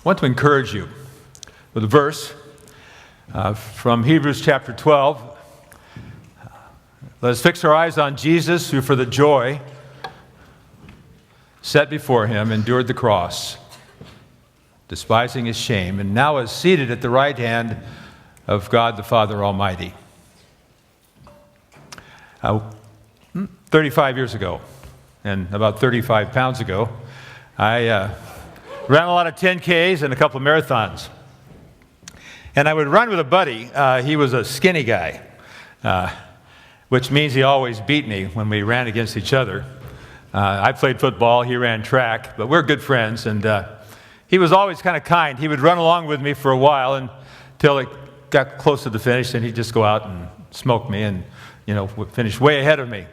I want to encourage you with a verse from Hebrews chapter 12. Let us fix our eyes on Jesus, who for the joy set before him endured the cross, despising his shame, and now is seated at the right hand of God the Father Almighty. 35 years ago, and about 35 pounds ago, I ran a lot of 10Ks and a couple of marathons. And I would run with a buddy. He was a skinny guy, which means he always beat me when we ran against each other. I played football, he ran track, but we're good friends. And he was always kind of kind. He would run along with me for a while until it got close to the finish, and he'd just go out and smoke me and, finish way ahead of me.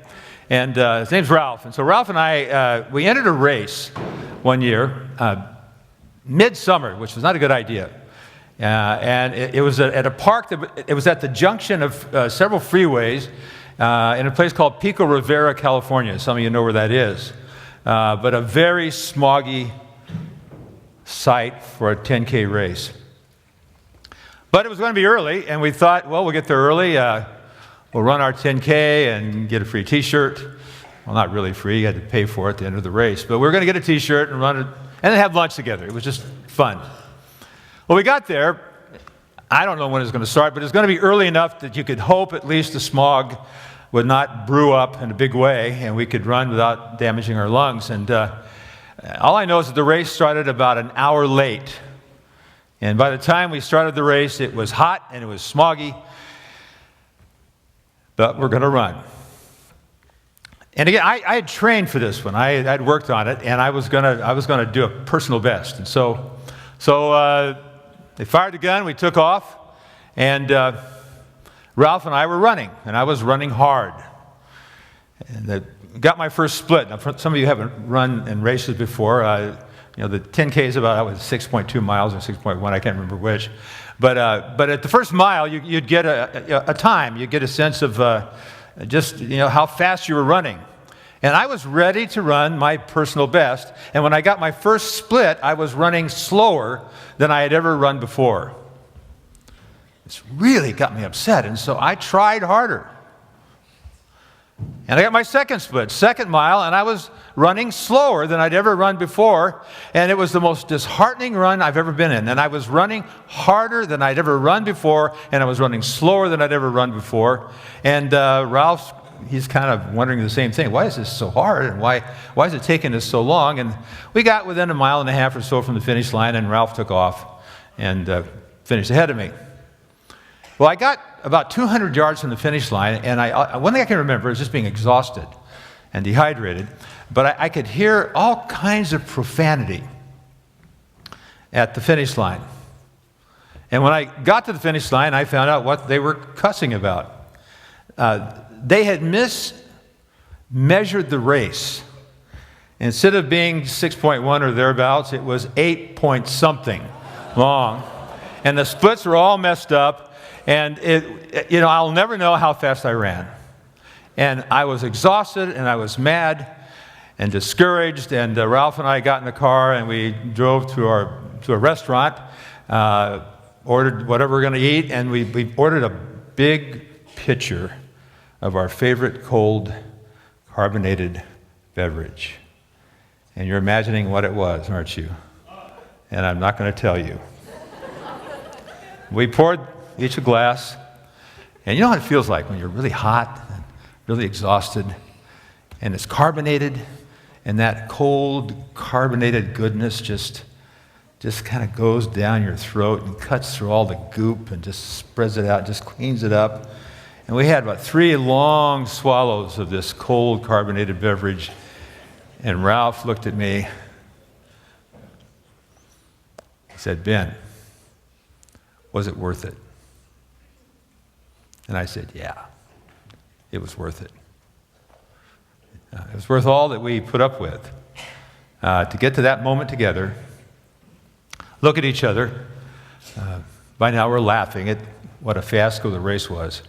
And his name's Ralph. And so Ralph and I, we entered a race one year, midsummer, which was not a good idea. And it was at a park, it was at the junction of several freeways in a place called Pico Rivera, California. Some of you know where that is. But a very smoggy site for a 10K race. But it was going to be early, and we thought, well, we'll get there early. We'll run our 10K and get a free T-shirt. Well, not really free. You had to pay for it at the end of the race. But we were going to get a T-shirt and run it, and then have lunch together. It was just fun. Well, we got there. I don't know when it was going to start, but it was going to be early enough that you could hope at least the smog would not brew up in a big way, and we could run without damaging our lungs. And all I know is that the race started about an hour late. And by the time we started the race, it was hot and it was smoggy. But we're going to run. And again, I had trained for this one. I'd worked on it, and I was going to do a personal best. And so they fired the gun. We took off, and Ralph and I were running, and I was running hard. And I got my first split. Now, some of you haven't run in races before. The 10K is about 6.2 miles or 6.1. I can't remember which. But at the first mile, you'd get a time. You'd get a sense of how fast you were running. And I was ready to run my personal best. And when I got my first split, I was running slower than I had ever run before. This really got me upset. And so I tried harder. And I got my second split, second mile, and I was running slower than I'd ever run before. And it was the most disheartening run I've ever been in. And I was running harder than I'd ever run before, and I was running slower than I'd ever run before. And Ralph, he's kind of wondering the same thing. Why is this so hard? And why is it taking us so long? And we got within a mile and a half or so from the finish line, and Ralph took off and finished ahead of me. Well, I got about 200 yards from the finish line, and one thing I can remember is just being exhausted and dehydrated, but I could hear all kinds of profanity at the finish line. And when I got to the finish line, I found out what they were cussing about. They had mismeasured the race. Instead of being 6.1 or thereabouts, it was 8 point something long. And the splits were all messed up. And I'll never know how fast I ran. And I was exhausted, and I was mad and discouraged. And Ralph and I got in the car, and we drove to a restaurant, ordered whatever we're going to eat, and we ordered a big pitcher of our favorite cold carbonated beverage. And you're imagining what it was, aren't you? And I'm not going to tell you. We poured each a glass, and you know what it feels like when you're really hot and really exhausted, and it's carbonated, and that cold carbonated goodness just kind of goes down your throat and cuts through all the goop and just spreads it out, just cleans it up. And we had about 3 long swallows of this cold carbonated beverage, and Ralph looked at me. He said, "Ben, was it worth it?" And I said, "Yeah, it was worth it. It was worth all that we put up with to get to that moment together, look at each other. By now we're laughing at what a fiasco the race was,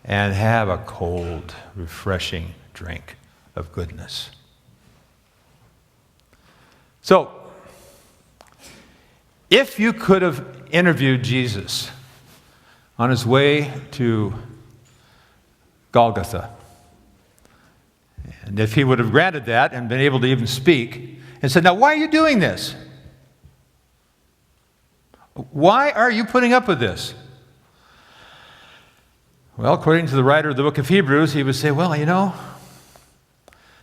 and have a cold, refreshing drink of goodness." So, If you could have interviewed Jesus on his way to Golgotha, and if he would have granted that and been able to even speak, and said, now why are you doing this? Why are you putting up with this? Well, according to the writer of the book of Hebrews, he would say, well, you know,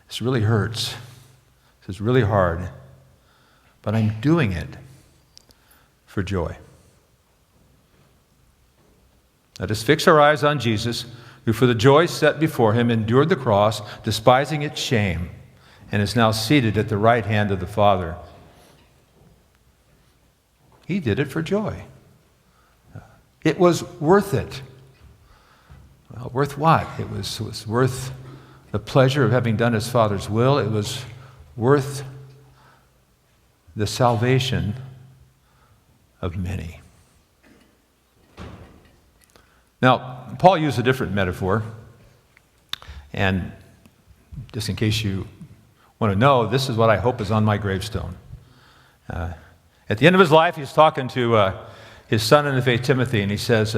this really hurts. This is really hard. But I'm doing it for joy. Let us fix our eyes on Jesus, who for the joy set before him endured the cross, despising its shame, and is now seated at the right hand of the Father. He did it for joy. It was worth it. Well, worth what? It was worth the pleasure of having done his Father's will. It was worth the salvation of many. Now, Paul used a different metaphor, and just in case you want to know, this is what I hope is on my gravestone. At the end of his life, he's talking to his son in the faith, Timothy, and he says,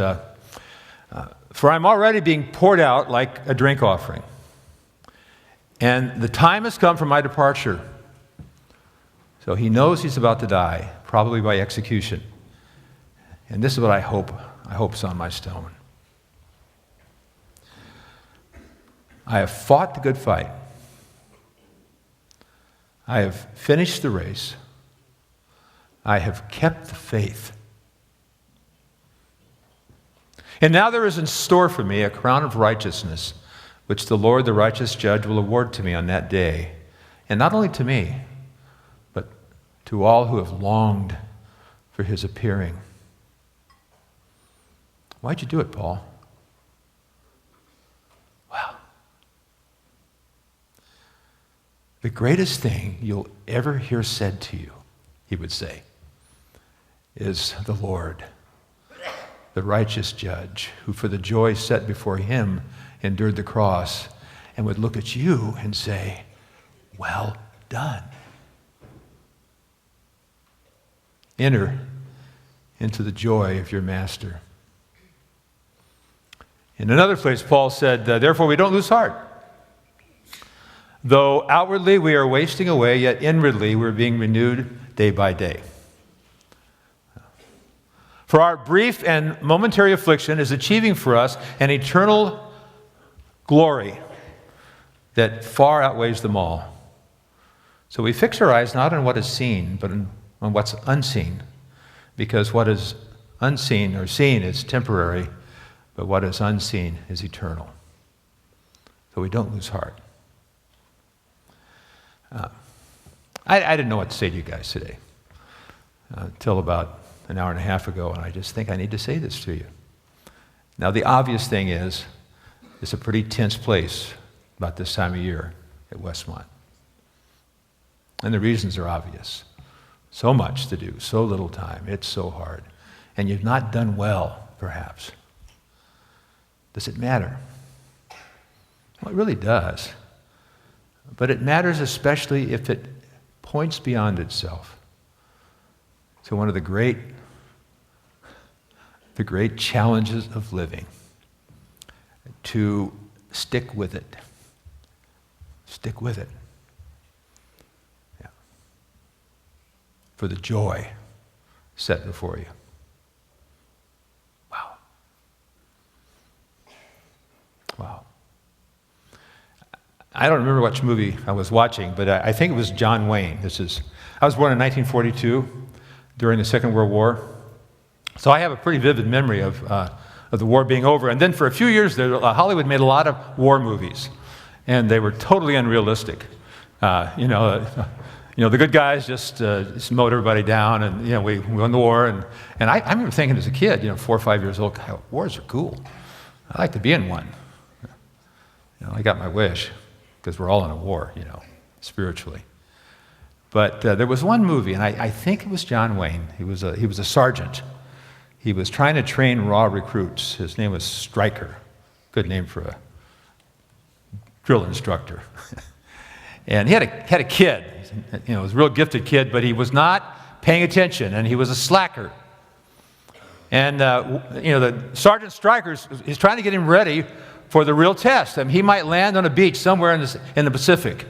for I'm already being poured out like a drink offering, and the time has come for my departure. So he knows he's about to die, probably by execution. And this is what I hope is on my stone. I have fought the good fight. I have finished the race. I have kept the faith. And now there is in store for me a crown of righteousness, which the Lord, the righteous judge, will award to me on that day. And not only to me, but to all who have longed for his appearing. Why'd you do it, Paul? Well, the greatest thing you'll ever hear said to you, he would say, is the Lord, the righteous judge, who for the joy set before him endured the cross, and would look at you and say, well done. Enter into the joy of your master. In another place, Paul said, therefore we don't lose heart. Though outwardly we are wasting away, yet inwardly we're being renewed day by day. For our brief and momentary affliction is achieving for us an eternal glory that far outweighs them all. So we fix our eyes not on what is seen, but on what's unseen, because what is unseen or seen is temporary, but what is unseen is eternal. So we don't lose heart. I didn't know what to say to you guys today until about an hour and a half ago, and I just think I need to say this to you. Now, the obvious thing is, it's a pretty tense place about this time of year at Westmont. And the reasons are obvious. So much to do, so little time, it's so hard. And you've not done well, perhaps. Does it matter? Well, it really does. But it matters especially if it points beyond itself to one of the great challenges of living, to stick with it. Stick with it. Yeah. For the joy set before you. Wow. Wow. I don't remember which movie I was watching, but I think it was John Wayne. I was born in 1942 during the Second World War. So I have a pretty vivid memory of the war being over. And then for a few years there, Hollywood made a lot of war movies, and they were totally unrealistic. The good guys just mowed everybody down, and we won the war. And I remember thinking as a kid, 4 or 5 years old, God, wars are cool. I'd like to be in one. I got my wish, because we're all in a war, spiritually. But there was one movie, and I think it was John Wayne. He was a sergeant. He was trying to train raw recruits. His name was Stryker. Good name for a drill instructor. And he had a kid. He was a real gifted kid, but he was not paying attention, and he was a slacker. And, the Sergeant Stryker's is trying to get him ready for the real test. I mean, he might land on a beach somewhere in the Pacific,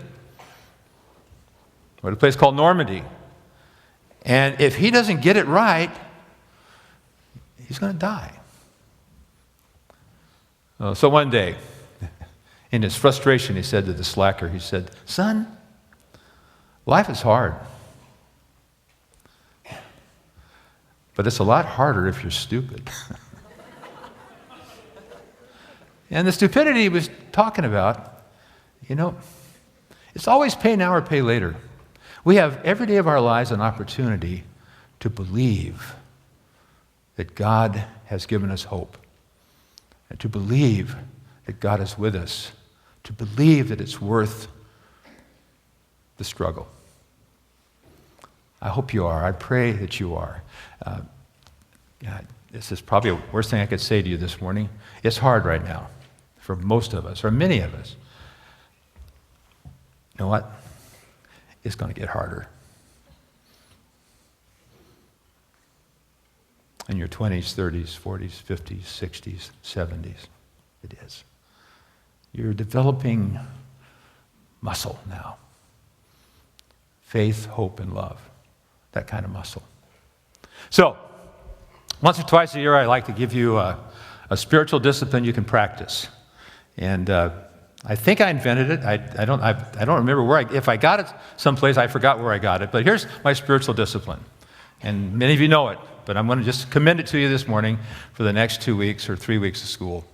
or a place called Normandy. And if he doesn't get it right, he's going to die. So one day, in his frustration, he said to the slacker, he said, "Son, life is hard. But it's a lot harder if you're stupid." And the stupidity he was talking about, it's always pay now or pay later. We have every day of our lives an opportunity to believe that God has given us hope, and to believe that God is with us, to believe that it's worth the struggle. I hope you are. I pray that you are. This is probably the worst thing I could say to you this morning. It's hard right now for most of us, or many of us. You know what? It's going to get harder. In your 20s, 30s, 40s, 50s, 60s, 70s, it is. You're developing muscle now. Faith, hope, and love. That kind of muscle. So, once or twice a year, I like to give you a spiritual discipline you can practice. And I think I invented it. I don't remember where if I got it someplace, I forgot where I got it. But here's my spiritual discipline. And many of you know it, but I'm going to just commend it to you this morning for the next 2 weeks or 3 weeks of school.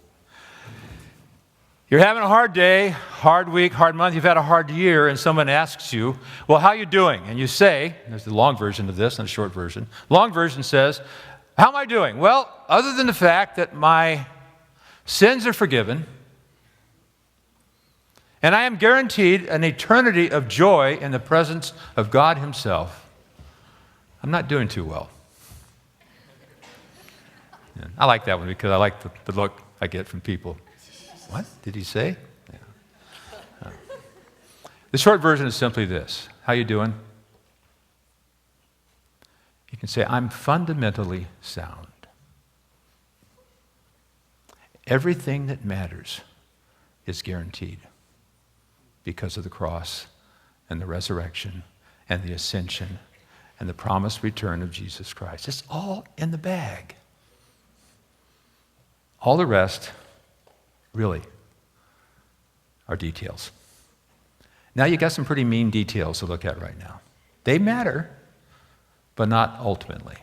You're having a hard day, hard week, hard month, you've had a hard year, and someone asks you, "Well, how are you doing?" And you say, there's the long version of this and a short version. Long version says, "How am I doing?" Well, other than the fact that my sins are forgiven, and I am guaranteed an eternity of joy in the presence of God himself, I'm not doing too well. Yeah, I like that one because I like the look I get from people. What did he say? Yeah. The short version is simply this. How you doing? You can say, "I'm fundamentally sound. Everything that matters is guaranteed because of the cross and the resurrection and the ascension and the promised return of Jesus Christ. It's all in the bag. All the rest, really, are details." Now you got some pretty mean details to look at right now. They matter, but not ultimately.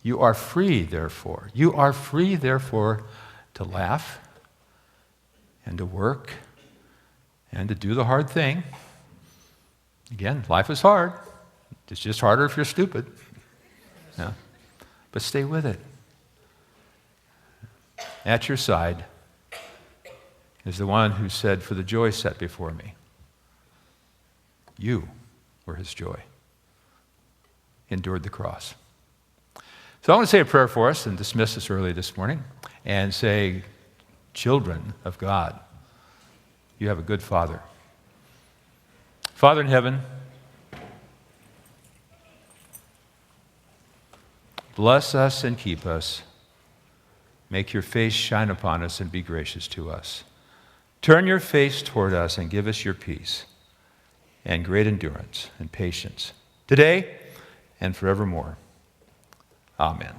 You are free, therefore. You are free, therefore, to laugh and to work and to do the hard thing. Again, life is hard. It's just harder if you're stupid. Yeah. But stay with it. At your side is the one who said, "For the joy set before me, you were his joy." Endured the cross. So I want to say a prayer for us and dismiss us early this morning and say, children of God, you have a good Father. Father in heaven, bless us and keep us. Make your face shine upon us and be gracious to us. Turn your face toward us and give us your peace and great endurance and patience today and forevermore. Amen.